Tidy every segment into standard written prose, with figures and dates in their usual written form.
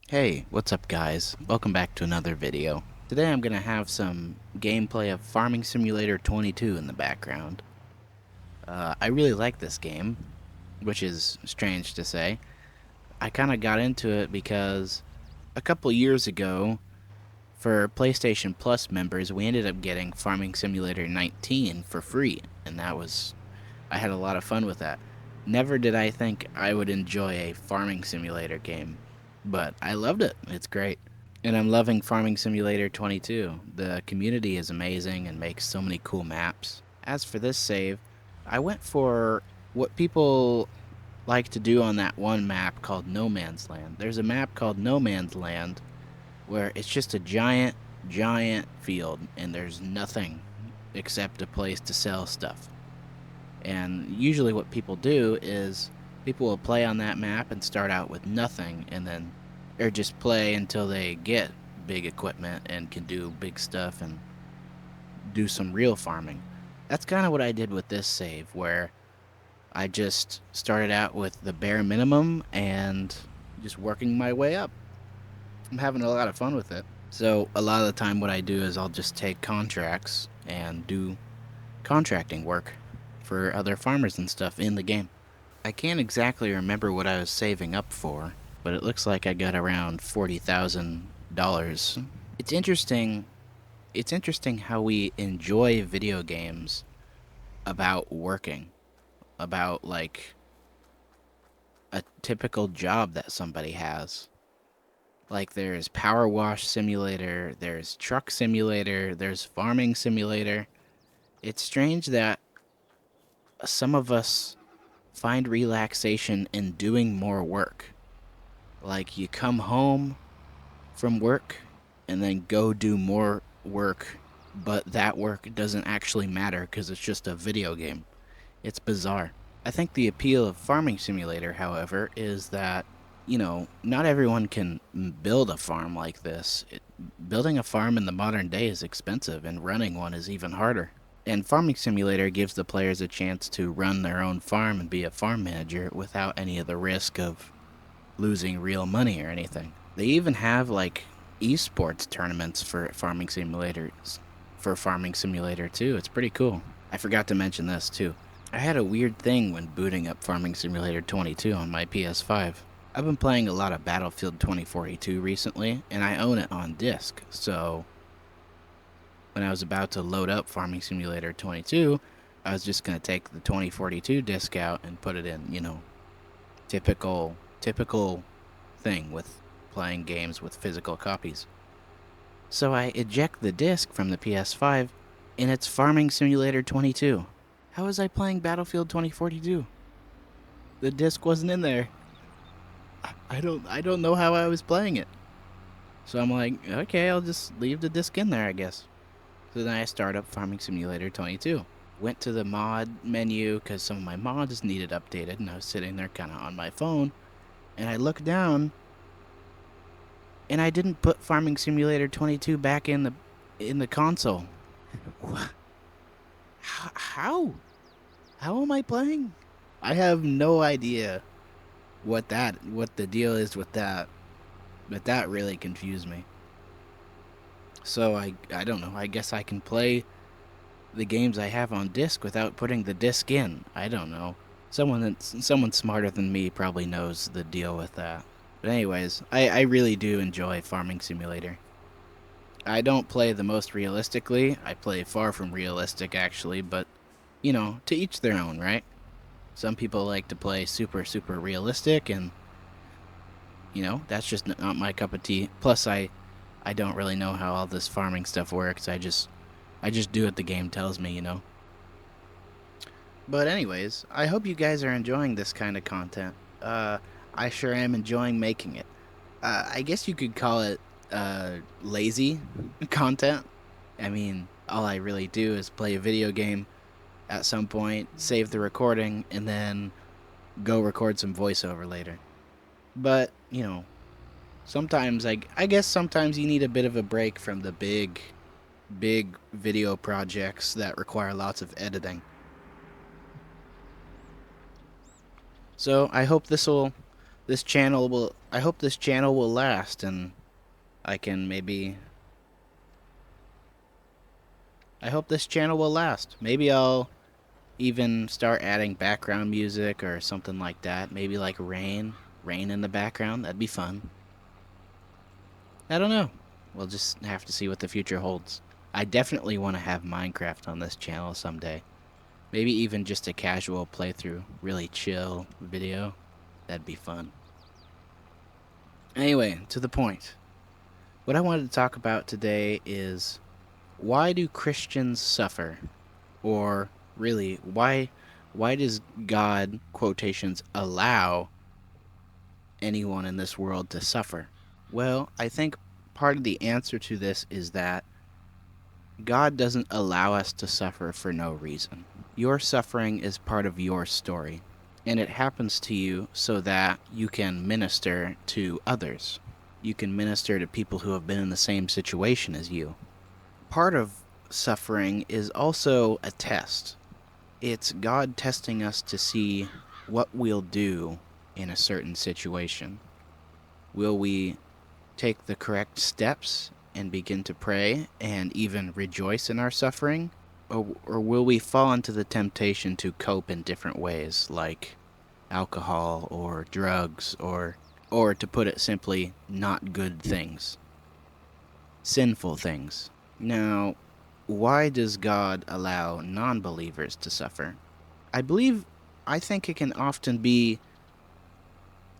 Hey, what's up guys? Welcome back to another video. Today I'm going to have some gameplay of Farming Simulator 22 in the background. I really like this game, which is strange to say. I kind of got into it because a couple years ago, for PlayStation Plus members, we ended up getting Farming Simulator 19 for free, and I had a lot of fun with that. Never did I think I would enjoy a farming simulator game, but I loved it. It's great. And I'm loving Farming Simulator 22. The community is amazing and makes so many cool maps. As for this save, I went for what people like to do on that one map called No Man's Land. There's a map called No Man's Land where it's just a giant field and there's nothing except a place to sell stuff. And usually, what people do is people will play on that map and start out with nothing, and then or just play until they get big equipment and can do big stuff and do some real farming. That's kind of what I did with this save, where I just started out with the bare minimum and just working my way up. I'm having a lot of fun with it. So, a lot of the time, what I do is I'll just take contracts and do contracting work for other farmers and stuff in the game. I can't exactly remember what I was saving up for, but it looks like I got around $40,000. It's interesting. It's interesting how we enjoy video games about working, about like a typical job that somebody has. Like there's Power Wash Simulator, there's Truck Simulator, there's Farming Simulator. It's strange that some of us find relaxation in doing more work. Like you come home from work and then go do more work, but that work doesn't actually matter because it's just a video game. It's bizarre. I think the appeal of Farming Simulator, however, is that, not everyone can build a farm like this. Building a farm in the modern day is expensive, and running one is even harder. And Farming Simulator gives the players a chance to run their own farm and be a farm manager without any of the risk of losing real money or anything. They even have like esports tournaments for Farming Simulator too. It's pretty cool. I forgot to mention this too. I had a weird thing when booting up Farming Simulator 22 on my PS5. I've been playing a lot of Battlefield 2042 recently, and I own it on disc, so when I was about to load up Farming Simulator 22, I was just going to take the 2042 disc out and put it in, typical thing with playing games with physical copies. So I eject the disc from the PS5 and it's Farming Simulator 22. How was I playing Battlefield 2042? The disc wasn't in there. I don't know how I was playing it. So I'm like, okay, I'll just leave the disc in there, I guess. So then I start up Farming Simulator 22. Went to the mod menu because some of my mods needed updated, and I was sitting there kind of on my phone. And I looked down, and I didn't put Farming Simulator 22 back in the console. What? How? How am I playing? I have no idea what the deal is with that, but that really confused me. So I don't know. I guess I can play the games I have on disc without putting the disc in. I don't know. Someone smarter than me probably knows the deal with that. But anyways, I really do enjoy Farming Simulator. I don't play the most realistically. I play far from realistic actually, but to each their own, right? Some people like to play super realistic and that's just not my cup of tea. Plus I don't really know how all this farming stuff works. I just do what the game tells me. But anyways, I hope you guys are enjoying this kind of content. I sure am enjoying making it. I guess you could call it lazy content. I mean, all I really do is play a video game at some point, save the recording, and then go record some voiceover later. But sometimes I guess sometimes you need a bit of a break from the big video projects that require lots of editing. So I hope this channel will I hope this channel will last, and I can maybe... I hope this channel will last. Maybe I'll even start adding background music or something like that. Maybe like rain in the background. That'd be fun. I don't know. We'll just have to see what the future holds. I definitely want to have Minecraft on this channel someday. Maybe even just a casual playthrough, really chill video. That'd be fun. Anyway, to the point. What I wanted to talk about today is, why do Christians suffer? Or really, why does God, quotations, allow anyone in this world to suffer? Well, I think part of the answer to this is that God doesn't allow us to suffer for no reason. Your suffering is part of your story, and it happens to you so that you can minister to others. You can minister to people who have been in the same situation as you. Part of suffering is also a test. It's God testing us to see what we'll do in a certain situation. Will we take the correct steps and begin to pray and even rejoice in our suffering? Or will we fall into the temptation to cope in different ways, like alcohol or drugs, or to put it simply, not good things, sinful things? Now, why does God allow non-believers to suffer? I think it can often be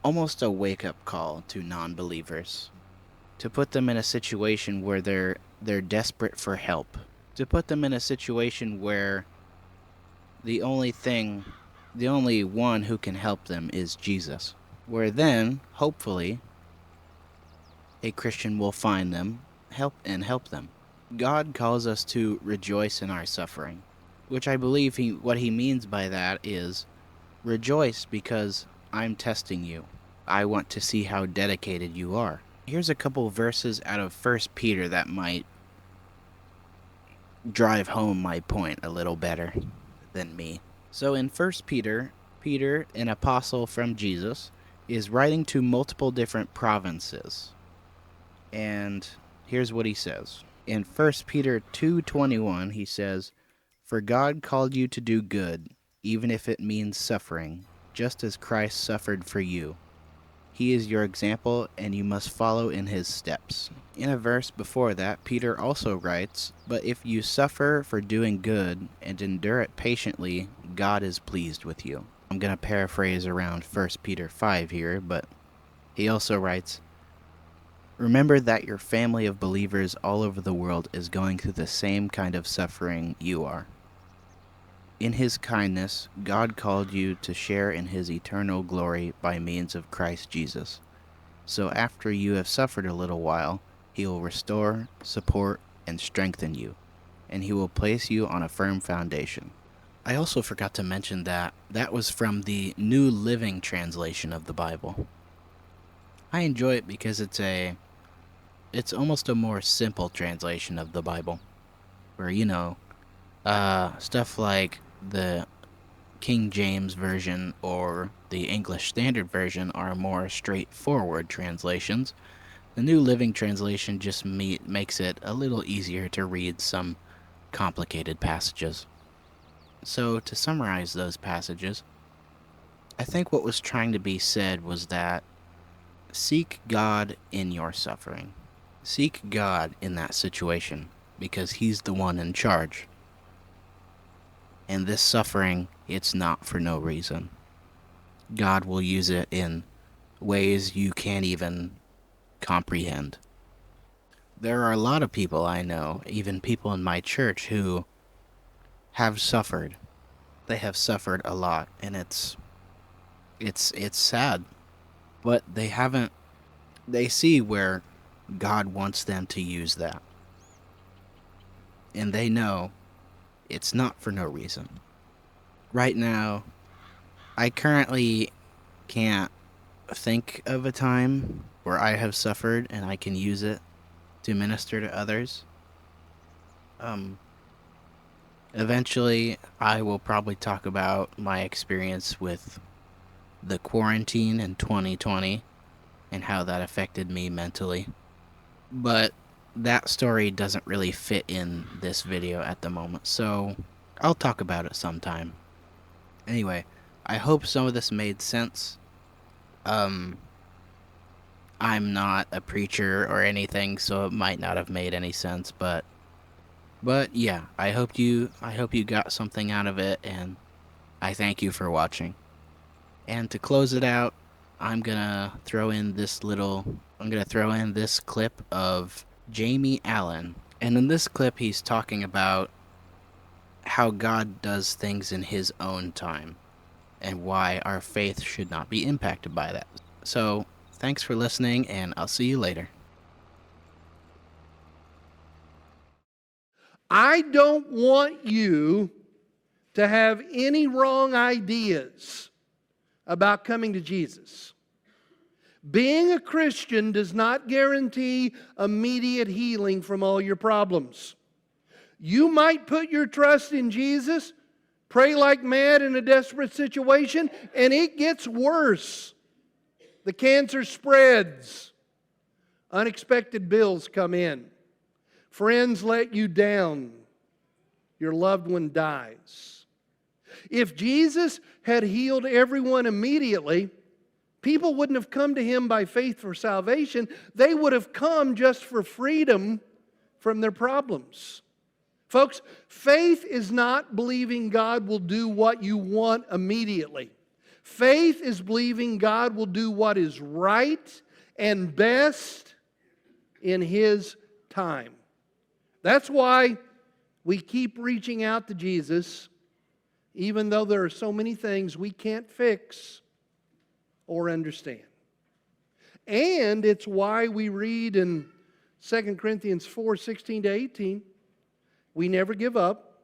almost a wake-up call to non-believers, to put them in a situation where they're desperate for help, to put them in a situation where the only one who can help them is Jesus, where then, hopefully, a Christian will find them, help them. God calls us to rejoice in our suffering, which I believe what he means by that is, rejoice because I'm testing you. I want to see how dedicated you are. Here's a couple verses out of 1 Peter that might drive home my point a little better than me. So in 1 Peter, an apostle from Jesus, is writing to multiple different provinces. And here's what he says. In 1 Peter 2:21, he says, "For God called you to do good, even if it means suffering, just as Christ suffered for you. He is your example, and you must follow in his steps." In a verse before that, Peter also writes, "But if you suffer for doing good and endure it patiently, God is pleased with you." I'm going to paraphrase around 1 Peter 5 here, but he also writes, "Remember that your family of believers all over the world is going through the same kind of suffering you are. In his kindness, God called you to share in his eternal glory by means of Christ Jesus. So after you have suffered a little while, he will restore, support, and strengthen you, and he will place you on a firm foundation." I also forgot to mention that was from the New Living Translation of the Bible. I enjoy it because it's almost a more simple translation of the Bible, where, stuff like the King James Version or the English Standard Version are more straightforward translations. The New Living Translation just makes it a little easier to read some complicated passages. So, to summarize those passages, I think what was trying to be said was that seek God in your suffering. Seek God in that situation, because he's the one in charge. And this suffering, it's not for no reason. God will use it in ways you can't even comprehend. There are a lot of people I know, even people in my church, who have suffered. They have suffered a lot, and it's sad. But they see where God wants them to use that. And they know it's not for no reason. Right now, I currently can't think of a time where I have suffered and I can use it to minister to others. Eventually, I will probably talk about my experience with the quarantine in 2020 and how that affected me mentally. But that story doesn't really fit in this video at the moment, so I'll talk about it sometime. Anyway, I hope some of this made sense. I'm not a preacher or anything, so it might not have made any sense, but yeah, I hope you got something out of it, and I thank you for watching. And to close it out, I'm gonna throw in this clip of Jamie Allen. And in this clip, he's talking about how God does things in his own time and why our faith should not be impacted by that. So, thanks for listening, and I'll see you later. I don't want you to have any wrong ideas about coming to Jesus. Being a Christian does not guarantee immediate healing from all your problems. You might put your trust in Jesus, pray like mad in a desperate situation, and it gets worse. The cancer spreads. Unexpected bills come in. Friends let you down. Your loved one dies. If Jesus had healed everyone immediately, people wouldn't have come to Him by faith for salvation. They would have come just for freedom from their problems. Folks, faith is not believing God will do what you want immediately. Faith is believing God will do what is right and best in His time. That's why we keep reaching out to Jesus, even though there are so many things we can't fix or understand. And it's why we read in 2 Corinthians 4:16-18, we never give up.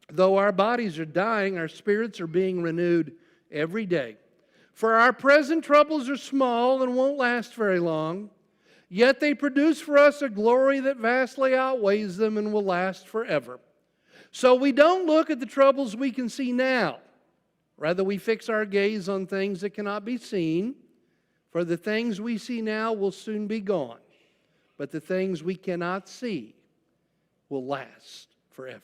Though our bodies are dying, our spirits are being renewed every day. For our present troubles are small and won't last very long, yet they produce for us a glory that vastly outweighs them and will last forever. So we don't look at the troubles we can see now. Rather, we fix our gaze on things that cannot be seen, for the things we see now will soon be gone, but the things we cannot see will last forever.